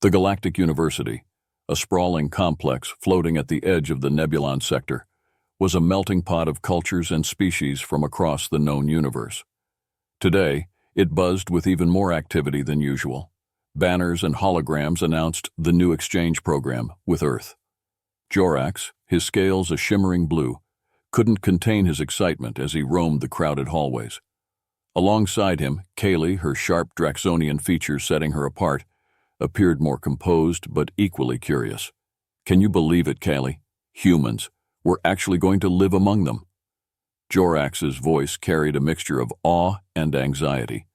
The Galactic University, a sprawling complex floating at the edge of the Nebulon sector, was a melting pot of cultures and species from across the known universe. Today, it buzzed with even more activity than usual. Banners and holograms announced the new exchange program with Earth. Jorax, his scales a shimmering blue, couldn't contain his excitement as he roamed the crowded hallways. Alongside him, Kaylee, her sharp Draxonian features setting her apart, appeared more composed but equally curious. "Can you believe it, Kaylee? Humans. We're actually going to live among them." Jorax's voice carried a mixture of awe and anxiety.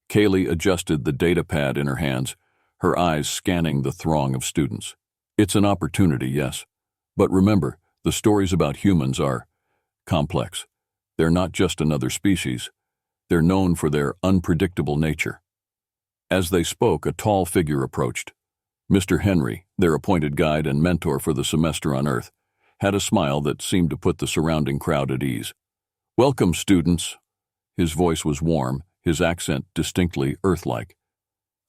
Kaylee adjusted the data pad in her hands, her eyes scanning the throng of students. "It's an opportunity, yes. But remember, the stories about humans are complex. They're not just another species. They're known for their unpredictable nature." As they spoke, a tall figure approached. Mr. Henry, their appointed guide and mentor for the semester on Earth, had a smile that seemed to put the surrounding crowd at ease. "Welcome, students." His voice was warm, his accent distinctly Earth-like.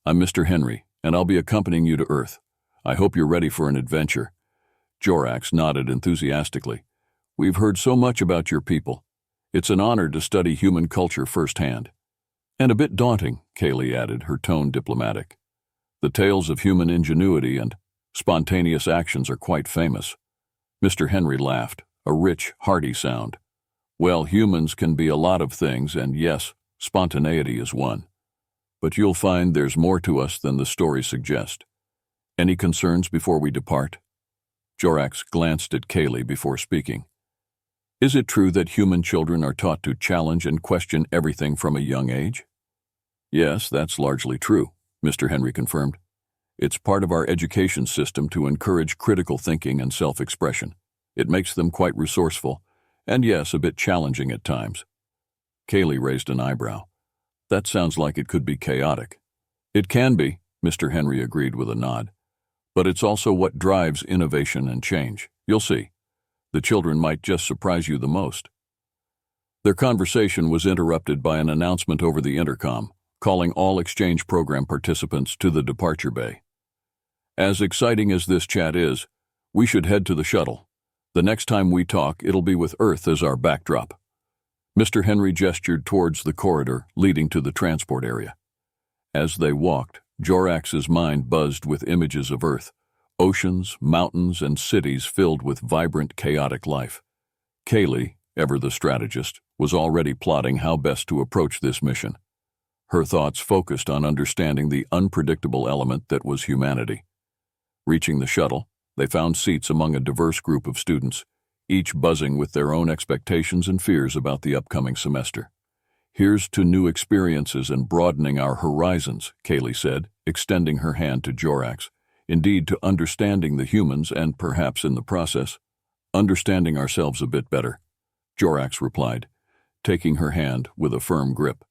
"I'm Mr. Henry, and I'll be accompanying you to Earth. I hope you're ready for an adventure." Jorax nodded enthusiastically. "We've heard so much about your people. It's an honor to study human culture firsthand." "And a bit daunting," Kaylee added, her tone diplomatic. "The tales of human ingenuity and spontaneous actions are quite famous." Mr. Henry laughed, a rich, hearty sound. "Well, humans can be a lot of things, and yes, spontaneity is one. But you'll find there's more to us than the stories suggest. Any concerns before we depart?" Jorax glanced at Kaylee before speaking. "Is it true that human children are taught to challenge and question everything from a young age?" "Yes, that's largely true," Mr. Henry confirmed. "It's part of our education system to encourage critical thinking and self-expression. It makes them quite resourceful, and yes, a bit challenging at times." Kaylee raised an eyebrow. "That sounds like it could be chaotic." "It can be," Mr. Henry agreed with a nod. "But it's also what drives innovation and change. You'll see. The children might just surprise you the most." Their conversation was interrupted by an announcement over the intercom, calling all exchange program participants to the departure bay. "As exciting as this chat is, we should head to the shuttle. The next time we talk, it'll be with Earth as our backdrop." Mr. Henry gestured towards the corridor leading to the transport area. As they walked, Jorax's mind buzzed with images of Earth, oceans, mountains, and cities filled with vibrant, chaotic life. Kaylee, ever the strategist, was already plotting how best to approach this mission. Her thoughts focused on understanding the unpredictable element that was humanity. Reaching the shuttle, they found seats among a diverse group of students, each buzzing with their own expectations and fears about the upcoming semester. "Here's to new experiences and broadening our horizons," Kaylee said, extending her hand to Jorax. "Indeed, to understanding the humans and, perhaps in the process, understanding ourselves a bit better," Jorax replied, taking her hand with a firm grip.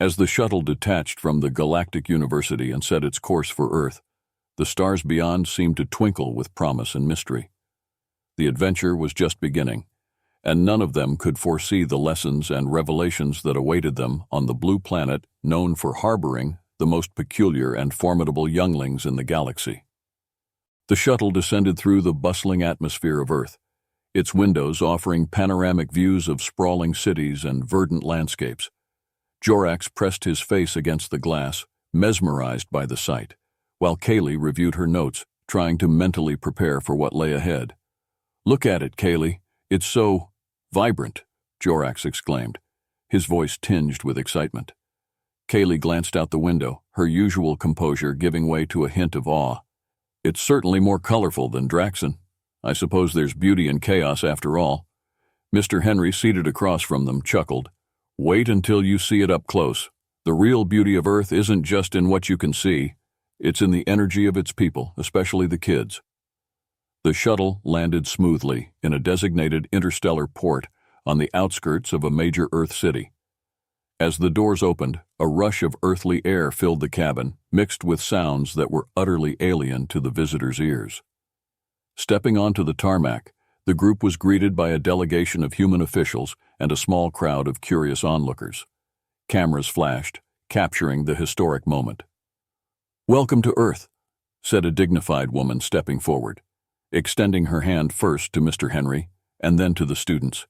As the shuttle detached from the Galactic University and set its course for Earth, the stars beyond seemed to twinkle with promise and mystery. The adventure was just beginning, and none of them could foresee the lessons and revelations that awaited them on the blue planet known for harboring the most peculiar and formidable younglings in the galaxy. The shuttle descended through the bustling atmosphere of Earth, its windows offering panoramic views of sprawling cities and verdant landscapes. Jorax pressed his face against the glass, mesmerized by the sight, while Kaylee reviewed her notes, trying to mentally prepare for what lay ahead. "Look at it, Kaylee. It's so vibrant," Jorax exclaimed, his voice tinged with excitement. Kaylee glanced out the window, her usual composure giving way to a hint of awe. "It's certainly more colorful than Draxon. I suppose there's beauty in chaos after all." Mr. Henry, seated across from them, chuckled. "Wait until you see it up close. The real beauty of Earth isn't just in what you can see. It's in the energy of its people, especially the kids." The shuttle landed smoothly in a designated interstellar port on the outskirts of a major Earth city. As the doors opened, a rush of earthly air filled the cabin, mixed with sounds that were utterly alien to the visitors' ears. Stepping onto the tarmac, the group was greeted by a delegation of human officials and a small crowd of curious onlookers. Cameras flashed, capturing the historic moment. "Welcome to Earth. said a dignified woman stepping forward, extending her hand first to Mr. Henry and then to the students.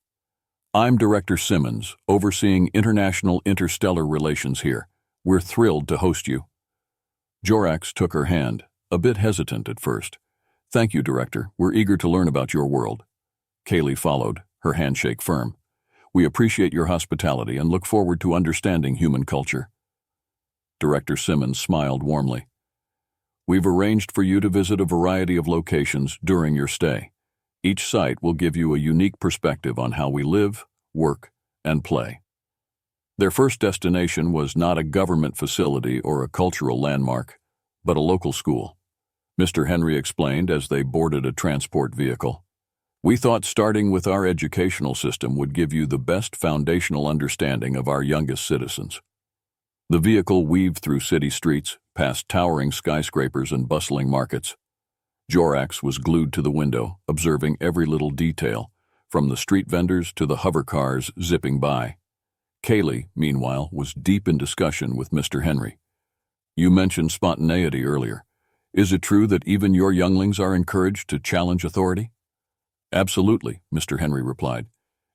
"I'm Director Simmons, overseeing international interstellar relations here. We're thrilled to host you." Jorax took her hand, a bit hesitant at first. "Thank you, Director. We're eager to learn about your world." Kaylee followed, her handshake firm. "We appreciate your hospitality and look forward to understanding human culture." Director Simmons smiled warmly. "We've arranged for you to visit a variety of locations during your stay. Each site will give you a unique perspective on how we live, work, and play." Their first destination was not a government facility or a cultural landmark, but a local school. Mr. Henry explained as they boarded a transport vehicle. "We thought starting with our educational system would give you the best foundational understanding of our youngest citizens." The vehicle weaved through city streets, past towering skyscrapers and bustling markets. Jorax was glued to the window, observing every little detail, from the street vendors to the hover cars zipping by. Kaylee, meanwhile, was deep in discussion with Mr. Henry. "You mentioned spontaneity earlier. Is it true that even your younglings are encouraged to challenge authority?" "Absolutely," Mr. Henry replied.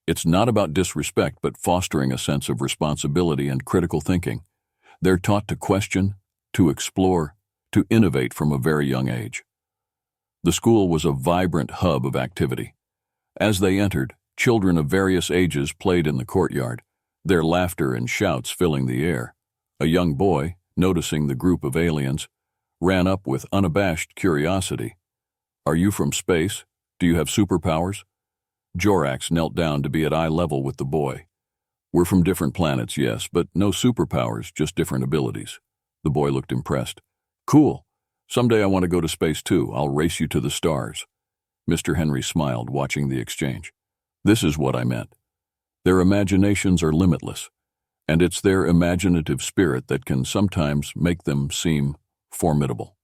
"It's not about disrespect, but fostering a sense of responsibility and critical thinking. They're taught to question, to explore, to innovate from a very young age." The school was a vibrant hub of activity. As they entered, children of various ages played in the courtyard, their laughter and shouts filling the air. A young boy, noticing the group of aliens, ran up with unabashed curiosity. "Are you from space? Do you have superpowers?" Jorax knelt down to be at eye level with the boy. "We're from different planets, yes, but no superpowers, just different abilities." The boy looked impressed. "Cool. Someday I want to go to space too. I'll race you to the stars." Mr. Henry smiled, watching the exchange. "This is what I meant. Their imaginations are limitless, and it's their imaginative spirit that can sometimes make them seem formidable."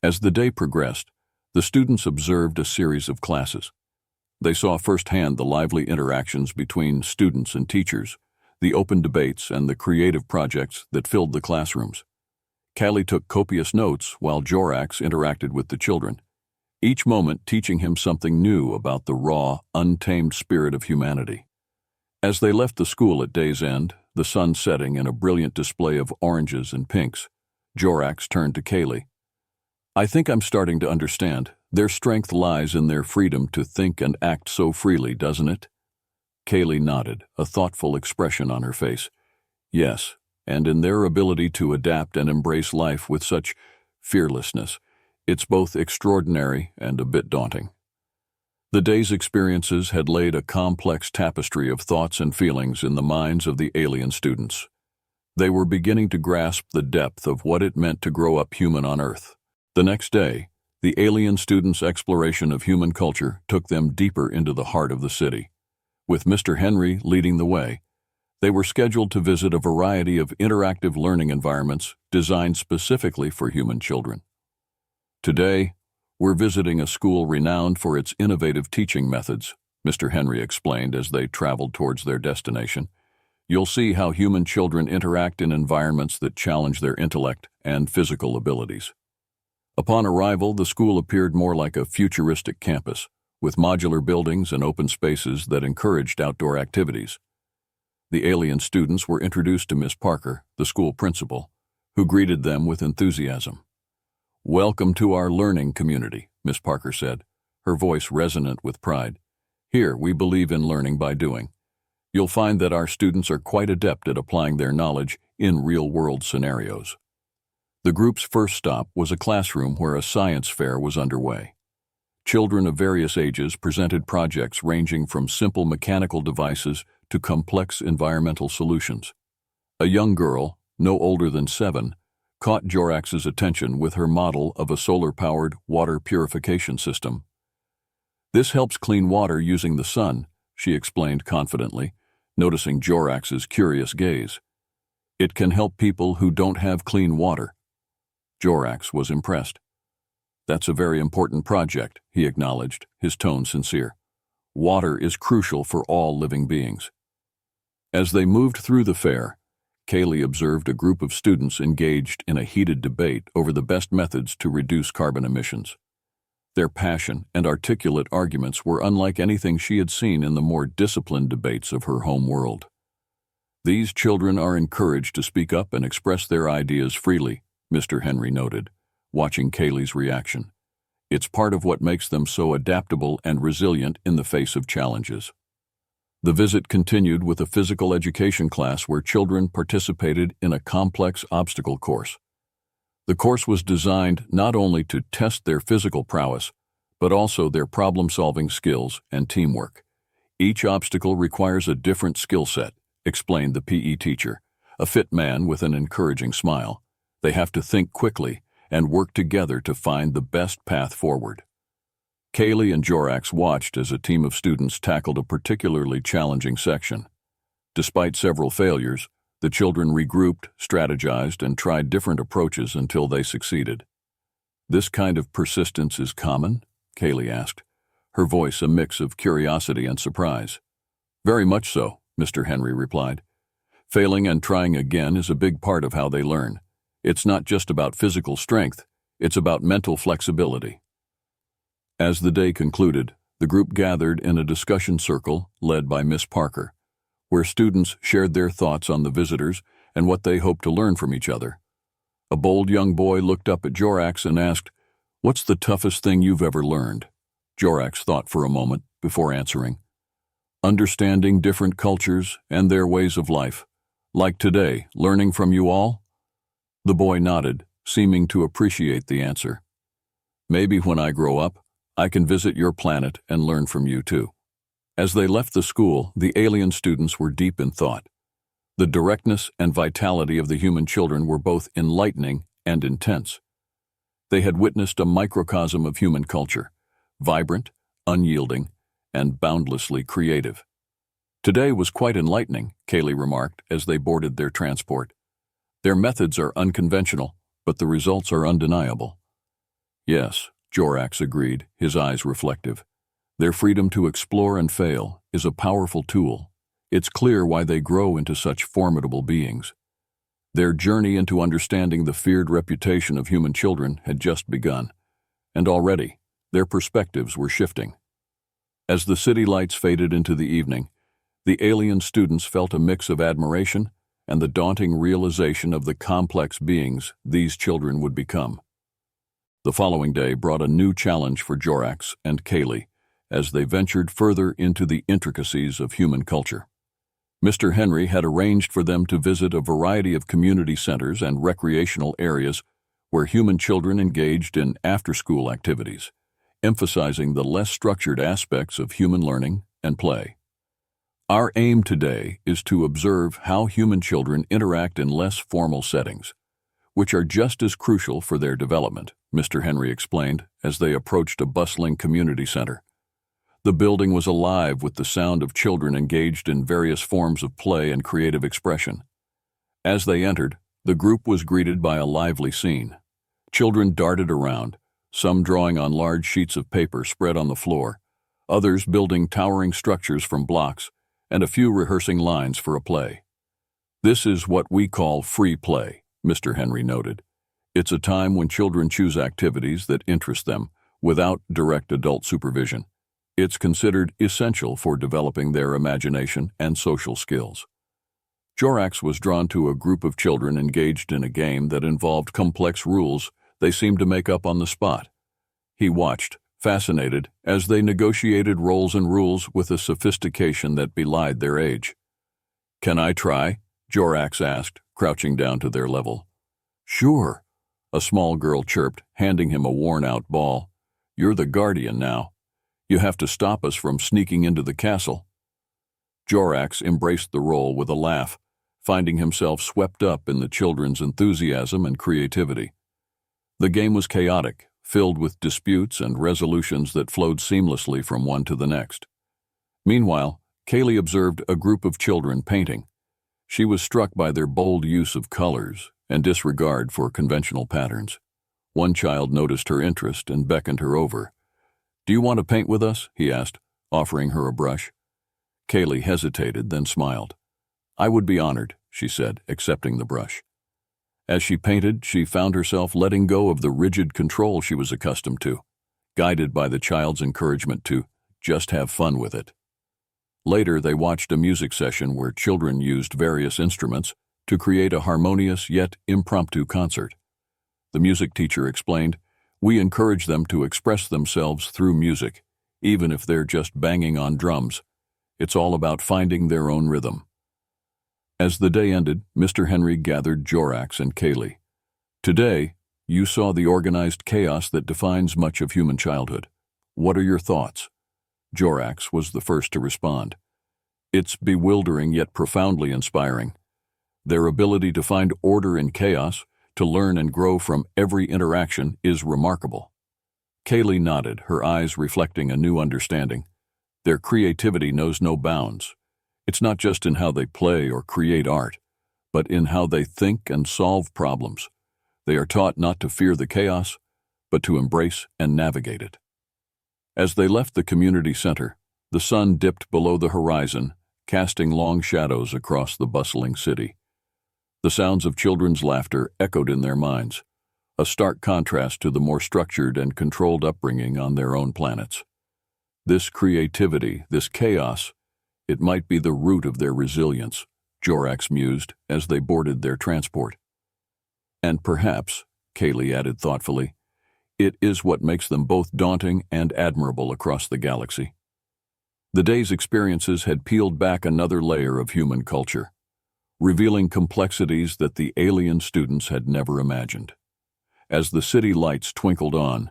As the day progressed, the students observed a series of classes. They saw firsthand the lively interactions between students and teachers, the open debates and the creative projects that filled the classrooms. Callie took copious notes while Jorax interacted with the children, each moment teaching him something new about the raw, untamed spirit of humanity. As they left the school at day's end, the sun setting in a brilliant display of oranges and pinks, Jorax turned to Kaylee. "I think I'm starting to understand. Their strength lies in their freedom to think and act so freely, doesn't it?" Kaylee nodded, a thoughtful expression on her face. "Yes, and in their ability to adapt and embrace life with such fearlessness. It's both extraordinary and a bit daunting." The day's experiences had laid a complex tapestry of thoughts and feelings in the minds of the alien students. They were beginning to grasp the depth of what it meant to grow up human on Earth. The next day, the alien students' exploration of human culture took them deeper into the heart of the city. With Mr. Henry leading the way, they were scheduled to visit a variety of interactive learning environments designed specifically for human children. "Today, we're visiting a school renowned for its innovative teaching methods," Mr. Henry explained as they traveled towards their destination. "You'll see how human children interact in environments that challenge their intellect and physical abilities." Upon arrival, the school appeared more like a futuristic campus, with modular buildings and open spaces that encouraged outdoor activities. The alien students were introduced to Miss Parker, the school principal, who greeted them with enthusiasm. "Welcome to our learning community," Miss Parker said, her voice resonant with pride. "Here, we believe in learning by doing. You'll find that our students are quite adept at applying their knowledge in real-world scenarios." The group's first stop was a classroom where a science fair was underway. Children of various ages presented projects ranging from simple mechanical devices to complex environmental solutions. A young girl, no older than 7, caught Jorax's attention with her model of a solar-powered water purification system. "This helps clean water using the sun," she explained confidently, noticing Jorax's curious gaze. "It can help people who don't have clean water." Jorax was impressed. "That's a very important project," he acknowledged, his tone sincere. "Water is crucial for all living beings." As they moved through the fair, Kaylee observed a group of students engaged in a heated debate over the best methods to reduce carbon emissions. Their passion and articulate arguments were unlike anything she had seen in the more disciplined debates of her home world. "These children are encouraged to speak up and express their ideas freely," Mr. Henry noted, watching Kaylee's reaction. "It's part of what makes them so adaptable and resilient in the face of challenges." The visit continued with a physical education class where children participated in a complex obstacle course. The course was designed not only to test their physical prowess, but also their problem-solving skills and teamwork. "Each obstacle requires a different skill set," explained the PE teacher, a fit man with an encouraging smile. "They have to think quickly and work together to find the best path forward." Kaylee and Jorax watched as a team of students tackled a particularly challenging section. Despite several failures, the children regrouped, strategized, and tried different approaches until they succeeded. "This kind of persistence is common?" Kaylee asked, her voice a mix of curiosity and surprise. "Very much so," Mr. Henry replied. "Failing and trying again is a big part of how they learn. It's not just about physical strength, it's about mental flexibility." As the day concluded, the group gathered in a discussion circle led by Miss Parker, where students shared their thoughts on the visitors and what they hoped to learn from each other. A bold young boy looked up at Jorax and asked, "What's the toughest thing you've ever learned?" Jorax thought for a moment before answering, "Understanding different cultures and their ways of life. Like today, learning from you all?" The boy nodded, seeming to appreciate the answer. "Maybe when I grow up, I can visit your planet and learn from you too." As they left the school, the alien students were deep in thought. The directness and vitality of the human children were both enlightening and intense. They had witnessed a microcosm of human culture, vibrant, unyielding, and boundlessly creative. "Today was quite enlightening," Kaylee remarked as they boarded their transport. "Their methods are unconventional, but the results are undeniable." "Yes," Jorax agreed, his eyes reflective. "Their freedom to explore and fail is a powerful tool. It's clear why they grow into such formidable beings." Their journey into understanding the feared reputation of human children had just begun, and already their perspectives were shifting. As the city lights faded into the evening, the alien students felt a mix of admiration and the daunting realization of the complex beings these children would become. The following day brought a new challenge for Jorax and Kaylee as they ventured further into the intricacies of human culture. Mr. Henry had arranged for them to visit a variety of community centers and recreational areas where human children engaged in after-school activities, emphasizing the less structured aspects of human learning and play. "Our aim today is to observe how human children interact in less formal settings, which are just as crucial for their development," Mr. Henry explained as they approached a bustling community center. The building was alive with the sound of children engaged in various forms of play and creative expression. As they entered, the group was greeted by a lively scene. Children darted around, some drawing on large sheets of paper spread on the floor, others building towering structures from blocks, and a few rehearsing lines for a play. "This is what we call free play," Mr. Henry noted. "It's a time when children choose activities that interest them without direct adult supervision. It's considered essential for developing their imagination and social skills." Jorax was drawn to a group of children engaged in a game that involved complex rules they seemed to make up on the spot. He watched, fascinated, as they negotiated roles and rules with a sophistication that belied their age. "Can I try?" Jorax asked, crouching down to their level. "Sure," a small girl chirped, handing him a worn-out ball. "You're the guardian now. You have to stop us from sneaking into the castle." Jorax embraced the role with a laugh, finding himself swept up in the children's enthusiasm and creativity. The game was chaotic, filled with disputes and resolutions that flowed seamlessly from one to the next. Meanwhile, Kaylee observed a group of children painting. She was struck by their bold use of colors and disregard for conventional patterns. One child noticed her interest and beckoned her over. "Do you want to paint with us?" he asked, offering her a brush. Kaylee hesitated, then smiled. "I would be honored," she said, accepting the brush. As she painted, she found herself letting go of the rigid control she was accustomed to, guided by the child's encouragement to just have fun with it. Later, they watched a music session where children used various instruments to create a harmonious yet impromptu concert. The music teacher explained, "We encourage them to express themselves through music, even if they're just banging on drums. It's all about finding their own rhythm." As the day ended, Mr. Henry gathered Jorax and Kaylee. "Today, you saw the organized chaos that defines much of human childhood. What are your thoughts?" Jorax was the first to respond. "It's bewildering yet profoundly inspiring. Their ability to find order in chaos, to learn and grow from every interaction, is remarkable." Kaylee nodded, her eyes reflecting a new understanding. Their creativity knows no bounds. It's not just in how they play or create art, but in how they think and solve problems. They are taught not to fear the chaos, but to embrace and navigate it. As they left the community center, the sun dipped below the horizon, casting long shadows across the bustling city. The sounds of children's laughter echoed in their minds, a stark contrast to the more structured and controlled upbringing on their own planets. This creativity, this chaos, it might be the root of their resilience, Jorax mused as they boarded their transport. And perhaps, Kaylee added thoughtfully, it is what makes them both daunting and admirable across the galaxy. The day's experiences had peeled back another layer of human culture, revealing complexities that the alien students had never imagined. As the city lights twinkled on,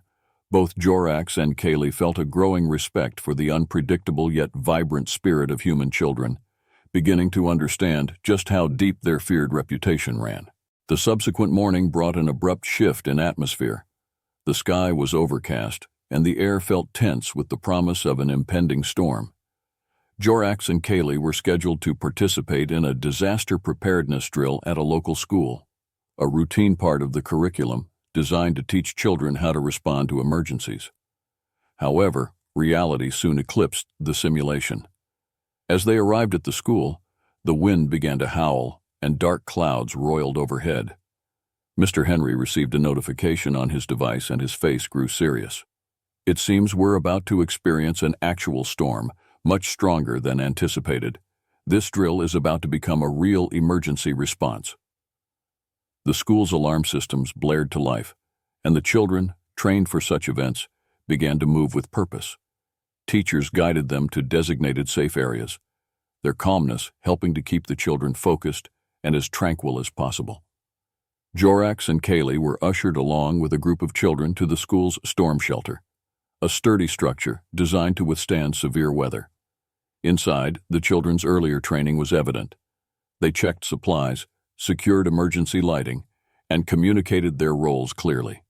both Jorax and Kaylee felt a growing respect for the unpredictable yet vibrant spirit of human children, beginning to understand just how deep their feared reputation ran. The subsequent morning brought an abrupt shift in atmosphere. The sky was overcast, and the air felt tense with the promise of an impending storm. Jorax and Kaylee were scheduled to participate in a disaster preparedness drill at a local school, a routine part of the curriculum designed to teach children how to respond to emergencies. However, reality soon eclipsed the simulation. As they arrived at the school, the wind began to howl and dark clouds roiled overhead. Mr. Henry received a notification on his device and his face grew serious. "It seems we're about to experience an actual storm, much stronger than anticipated. This drill is about to become a real emergency response." The school's alarm systems blared to life, and the children, trained for such events, began to move with purpose. Teachers guided them to designated safe areas, their calmness helping to keep the children focused and as tranquil as possible. Jorax and Kaylee were ushered along with a group of children to the school's storm shelter, a sturdy structure designed to withstand severe weather. Inside, the children's earlier training was evident. They checked supplies, secured emergency lighting, and communicated their roles clearly.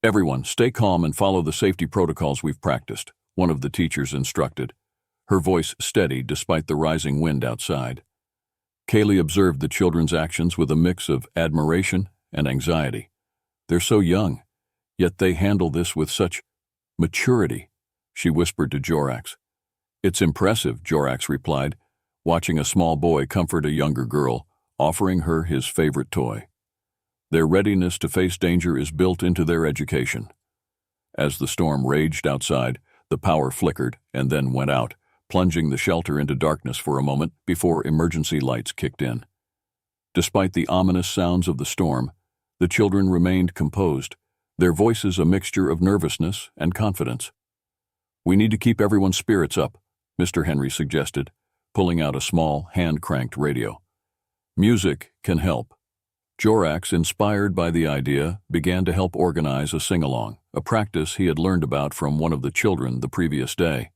"Everyone, stay calm and follow the safety protocols we've practiced," one of the teachers instructed, her voice steady despite the rising wind outside. Kaylee observed the children's actions with a mix of admiration and anxiety. "They're so young, yet they handle this with such maturity," she whispered to Jorax. "It's impressive," Jorax replied, watching a small boy comfort a younger girl, offering her his favorite toy. Their readiness to face danger is built into their education. As the storm raged outside, the power flickered and then went out, plunging the shelter into darkness for a moment before emergency lights kicked in. Despite the ominous sounds of the storm, the children remained composed, their voices a mixture of nervousness and confidence. "We need to keep everyone's spirits up," Mr. Henry suggested, pulling out a small, hand-cranked radio. "Music can help." Jorax, inspired by the idea, began to help organize a sing-along, a practice he had learned about from one of the children the previous day.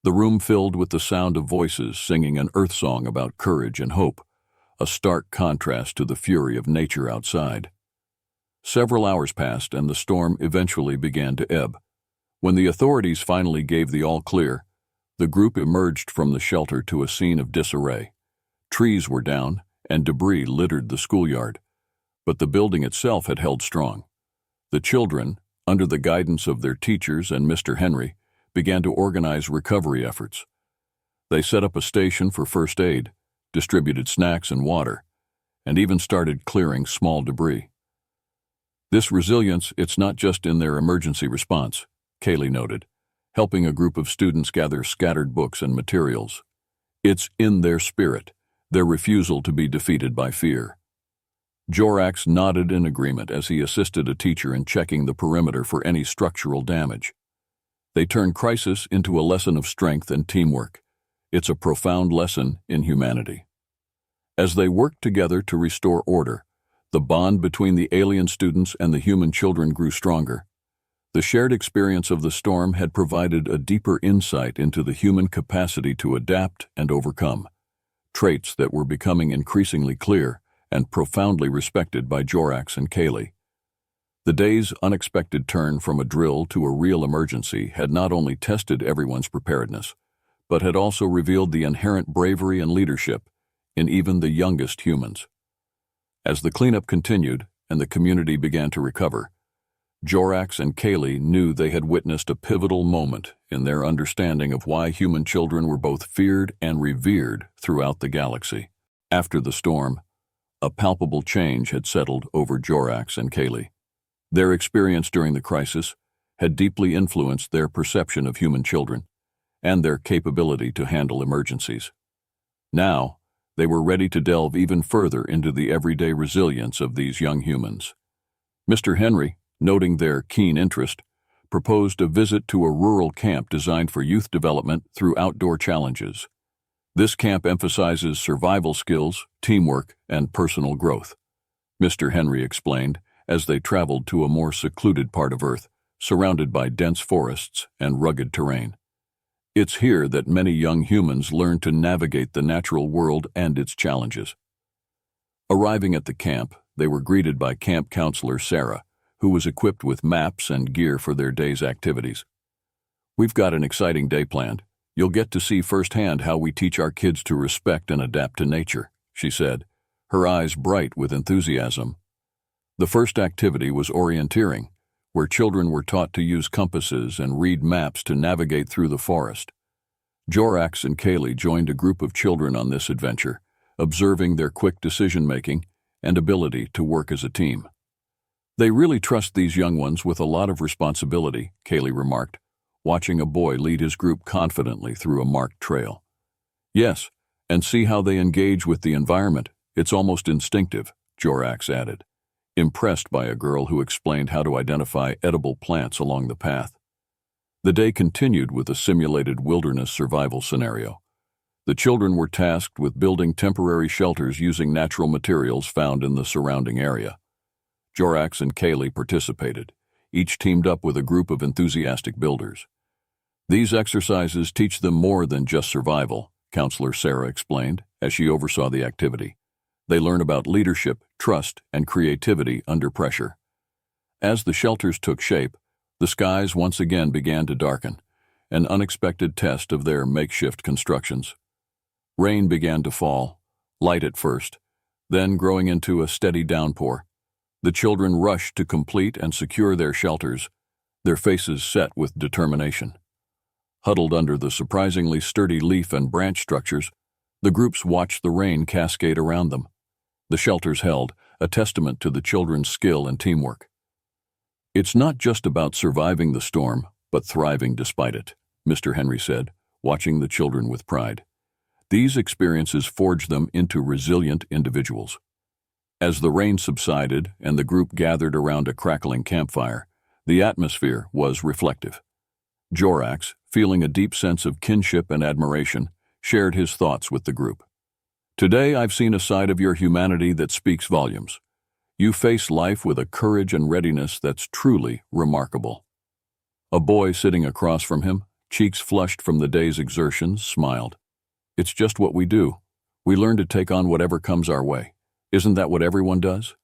The room filled with the sound of voices singing an earth song about courage and hope, a stark contrast to the fury of nature outside. Several hours passed and the storm eventually began to ebb. When the authorities finally gave the all-clear, the group emerged from the shelter to a scene of disarray. Trees were down and debris littered the schoolyard, but the building itself had held strong. The children, under the guidance of their teachers and Mr. Henry, began to organize recovery efforts. They set up a station for first aid, distributed snacks and water, and even started clearing small debris. This resilience, it's not just in their emergency response, Kaylee noted, helping a group of students gather scattered books and materials. It's in their spirit, their refusal to be defeated by fear. Jorax nodded in agreement as he assisted a teacher in checking the perimeter for any structural damage. They turned crisis into a lesson of strength and teamwork. It's a profound lesson in humanity. As they worked together to restore order, the bond between the alien students and the human children grew stronger. The shared experience of the storm had provided a deeper insight into the human capacity to adapt and overcome, traits that were becoming increasingly clear and profoundly respected by Jorax and Kaylee. The day's unexpected turn from a drill to a real emergency had not only tested everyone's preparedness, but had also revealed the inherent bravery and leadership in even the youngest humans. As the cleanup continued and the community began to recover, Jorax and Kaylee knew they had witnessed a pivotal moment in their understanding of why human children were both feared and revered throughout the galaxy. After the storm, a palpable change had settled over Jorax and Kaylee. Their experience during the crisis had deeply influenced their perception of human children and their capability to handle emergencies. Now, they were ready to delve even further into the everyday resilience of these young humans. Mr. Henry, noting their keen interest, proposed a visit to a rural camp designed for youth development through outdoor challenges. This camp emphasizes survival skills, teamwork, and personal growth, Mr. Henry explained as they traveled to a more secluded part of Earth, surrounded by dense forests and rugged terrain. It's here that many young humans learn to navigate the natural world and its challenges. Arriving at the camp, they were greeted by camp counselor Sarah, who was equipped with maps and gear for their day's activities. "We've got an exciting day planned. You'll get to see firsthand how we teach our kids to respect and adapt to nature," she said, her eyes bright with enthusiasm. The first activity was orienteering, where children were taught to use compasses and read maps to navigate through the forest. Jorax and Kaylee joined a group of children on this adventure, observing their quick decision-making and ability to work as a team. "They really trust these young ones with a lot of responsibility," Kaylee remarked, watching a boy lead his group confidently through a marked trail. "Yes, and see how they engage with the environment. It's almost instinctive," Jorax added, impressed by a girl who explained how to identify edible plants along the path. The day continued with a simulated wilderness survival scenario. The children were tasked with building temporary shelters using natural materials found in the surrounding area. Jorax and Kaylee participated, each teamed up with a group of enthusiastic builders. "These exercises teach them more than just survival," Counselor Sarah explained as she oversaw the activity. "They learn about leadership, trust, and creativity under pressure." As the shelters took shape, the skies once again began to darken, an unexpected test of their makeshift constructions. Rain began to fall, light at first, then growing into a steady downpour. The children rushed to complete and secure their shelters, their faces set with determination. Huddled under the surprisingly sturdy leaf and branch structures, the groups watched the rain cascade around them. The shelters held, a testament to the children's skill and teamwork. "It's not just about surviving the storm, but thriving despite it," Mr. Henry said, watching the children with pride. "These experiences forge them into resilient individuals." As the rain subsided and the group gathered around a crackling campfire, the atmosphere was reflective. Jorax, feeling a deep sense of kinship and admiration, shared his thoughts with the group. "Today I've seen a side of your humanity that speaks volumes. You face life with a courage and readiness that's truly remarkable." A boy sitting across from him, cheeks flushed from the day's exertions, smiled. "It's just what we do. We learn to take on whatever comes our way. Isn't that what everyone does?"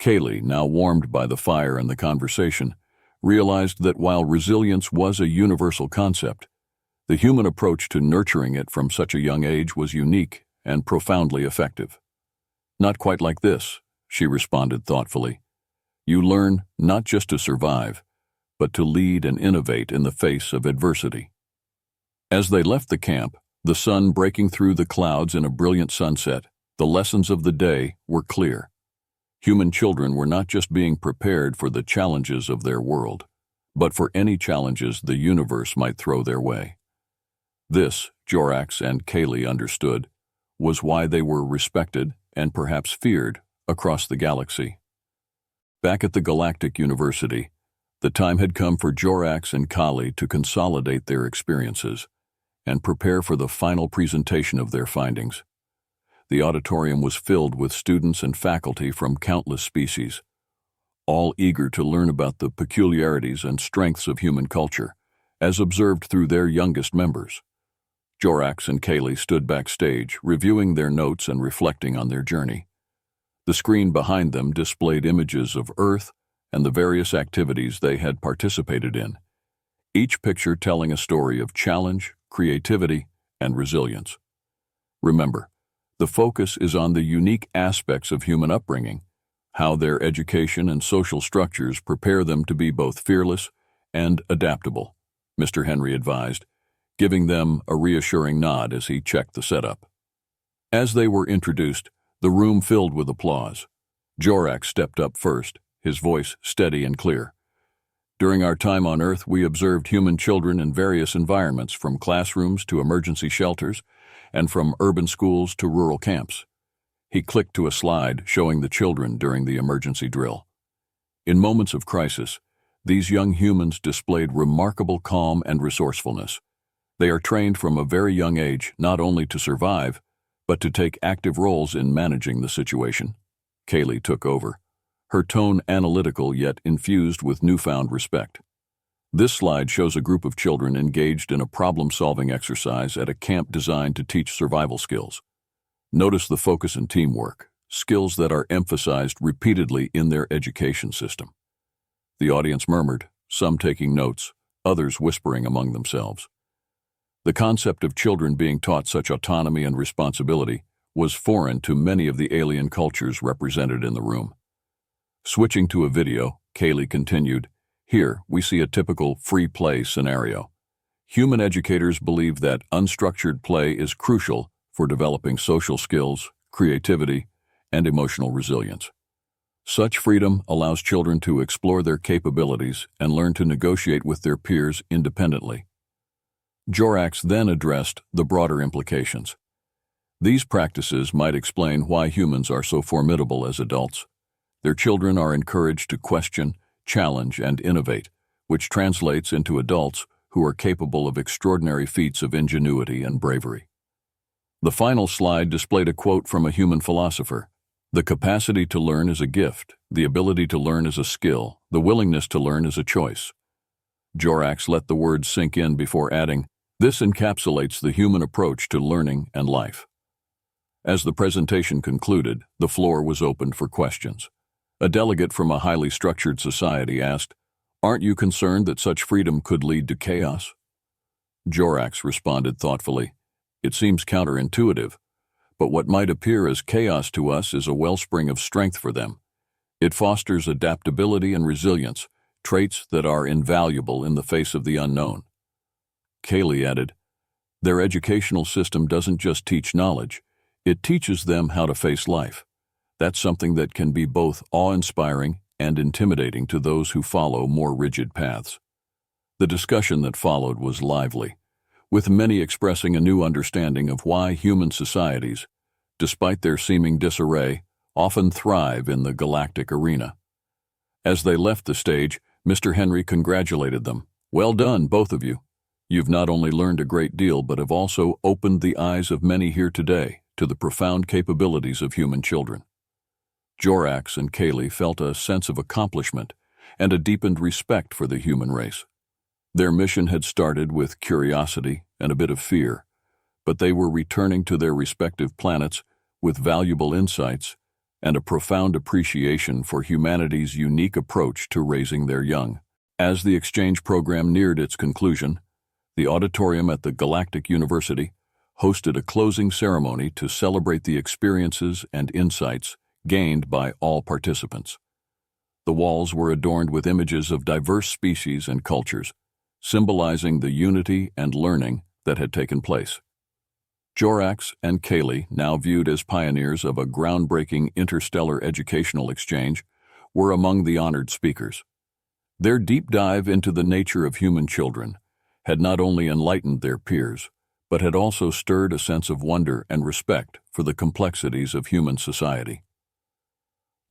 Kaylee, now warmed by the fire and the conversation, realized that while resilience was a universal concept, the human approach to nurturing it from such a young age was unique and profoundly effective. "Not quite like this," she responded thoughtfully. "You learn not just to survive, but to lead and innovate in the face of adversity." As they left the camp, the sun breaking through the clouds in a brilliant sunset, The lessons of the day were clear. Human children were not just being prepared for the challenges of their world, but for any challenges the universe might throw their way. This, Jorax and Kaylee understood, was why they were respected and perhaps feared across the galaxy. Back at the Galactic University, the time had come for Jorax and Kali to consolidate their experiences and prepare for the final presentation of their findings. The auditorium was filled with students and faculty from countless species, all eager to learn about the peculiarities and strengths of human culture, as observed through their youngest members. Jorax and Kaylee stood backstage, reviewing their notes and reflecting on their journey. The screen behind them displayed images of Earth and the various activities they had participated in, each picture telling a story of challenge, creativity, and resilience. Remember, the focus is on the unique aspects of human upbringing, how their education and social structures prepare them to be both fearless and adaptable, Mr. Henry advised, giving them a reassuring nod as he checked the setup. As they were introduced, the room filled with applause. Jorax stepped up first, his voice steady and clear. During our time on Earth, we observed human children in various environments, from classrooms to emergency shelters, and from urban schools to rural camps. He clicked to a slide showing the children during the emergency drill. In moments of crisis, these young humans displayed remarkable calm and resourcefulness. They are trained from a very young age not only to survive, but to take active roles in managing the situation. Kaylee took over, her tone analytical yet infused with newfound respect. This slide shows a group of children engaged in a problem-solving exercise at a camp designed to teach survival skills. Notice the focus and teamwork, skills that are emphasized repeatedly in their education system. The audience murmured, some taking notes, others whispering among themselves. The concept of children being taught such autonomy and responsibility was foreign to many of the alien cultures represented in the room. Switching to a video, Kaylee continued, "Here, we see a typical free play scenario. Human educators believe that unstructured play is crucial for developing social skills, creativity, and emotional resilience. Such freedom allows children to explore their capabilities and learn to negotiate with their peers independently." Jorax then addressed the broader implications. These practices might explain why humans are so formidable as adults. Their children are encouraged to question, challenge, and innovate, which translates into adults who are capable of extraordinary feats of ingenuity and bravery. The final slide displayed a quote from a human philosopher. "The capacity to learn is a gift, the ability to learn is a skill, the willingness to learn is a choice." Jorax let the words sink in before adding, "This encapsulates the human approach to learning and life." As the presentation concluded, the floor was opened for questions. A delegate from a highly structured society asked, "Aren't you concerned that such freedom could lead to chaos?" Jorax responded thoughtfully, "It seems counterintuitive, but what might appear as chaos to us is a wellspring of strength for them. It fosters adaptability and resilience, traits that are invaluable in the face of the unknown." Kaylee added, "Their educational system doesn't just teach knowledge, it teaches them how to face life. That's something that can be both awe-inspiring and intimidating to those who follow more rigid paths." The discussion that followed was lively, with many expressing a new understanding of why human societies, despite their seeming disarray, often thrive in the galactic arena. As they left the stage, Mr. Henry congratulated them. "Well done, both of you. You've not only learned a great deal, but have also opened the eyes of many here today to the profound capabilities of human children." Jorax and Kaylee felt a sense of accomplishment and a deepened respect for the human race. Their mission had started with curiosity and a bit of fear, but they were returning to their respective planets with valuable insights and a profound appreciation for humanity's unique approach to raising their young. As the exchange program neared its conclusion, the auditorium at the Galactic University hosted a closing ceremony to celebrate the experiences and insights gained by all participants. The walls were adorned with images of diverse species and cultures, symbolizing the unity and learning that had taken place. Jorax and Kaylee, now viewed as pioneers of a groundbreaking interstellar educational exchange, were among the honored speakers. Their deep dive into the nature of human children had not only enlightened their peers, but had also stirred a sense of wonder and respect for the complexities of human society.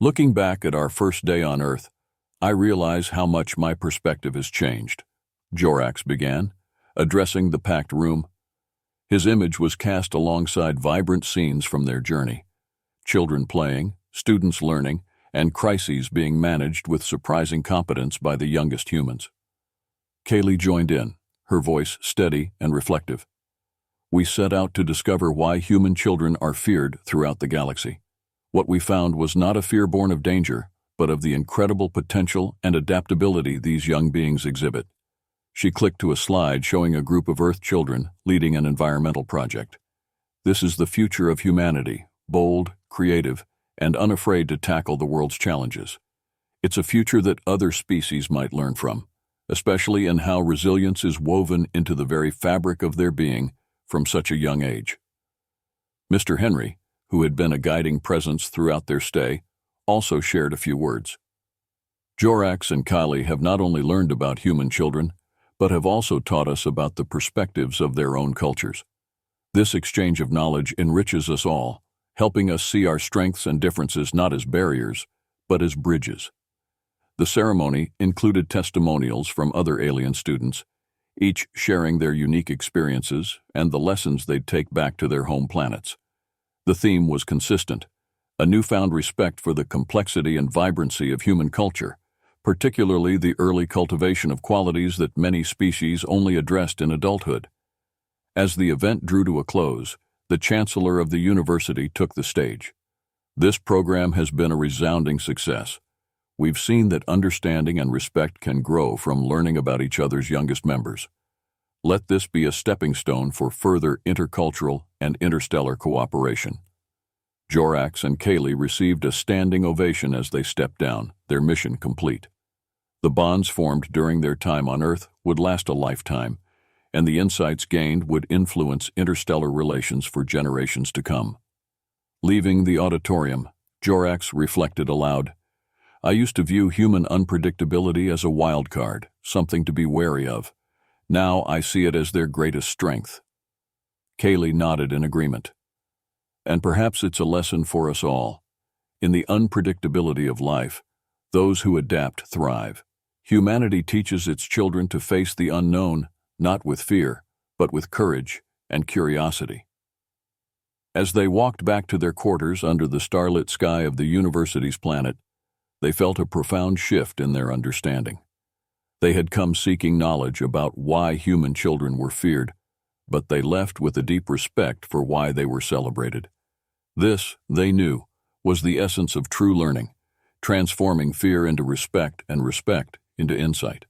Looking back at our first day on Earth, I realize how much my perspective has changed, Jorax began, addressing the packed room. His image was cast alongside vibrant scenes from their journey: children playing, students learning, and crises being managed with surprising competence by the youngest humans. Kaylee joined in, her voice steady and reflective. We set out to discover why human children are feared throughout the galaxy. What we found was not a fear born of danger, but of the incredible potential and adaptability these young beings exhibit. She clicked to a slide showing a group of Earth children leading an environmental project. This is the future of humanity, bold, creative, and unafraid to tackle the world's challenges. It's a future that other species might learn from, especially in how resilience is woven into the very fabric of their being from such a young age. Mr. Henry, who had been a guiding presence throughout their stay, also shared a few words. Jorax and Kaylee have not only learned about human children, but have also taught us about the perspectives of their own cultures. This exchange of knowledge enriches us all, helping us see our strengths and differences not as barriers, but as bridges. The ceremony included testimonials from other alien students, each sharing their unique experiences and the lessons they'd take back to their home planets. The theme was consistent: a newfound respect for the complexity and vibrancy of human culture, particularly the early cultivation of qualities that many species only addressed in adulthood. As the event drew to a close, the Chancellor of the university took the stage. This program has been a resounding success. We've seen that understanding and respect can grow from learning about each other's youngest members. Let this be a stepping stone for further intercultural and interstellar cooperation. Jorax and Kaylee received a standing ovation as they stepped down, their mission complete. The bonds formed during their time on Earth would last a lifetime, and the insights gained would influence interstellar relations for generations to come. Leaving the auditorium, Jorax reflected aloud, "I used to view human unpredictability as a wild card, something to be wary of. Now I see it as their greatest strength." Kaylee nodded in agreement. And perhaps it's a lesson for us all. In the unpredictability of life, those who adapt thrive. Humanity teaches its children to face the unknown, not with fear, but with courage and curiosity. As they walked back to their quarters under the starlit sky of the university's planet, they felt a profound shift in their understanding. They had come seeking knowledge about why human children were feared, but they left with a deep respect for why they were celebrated. This, they knew, was the essence of true learning, transforming fear into respect and respect into insight.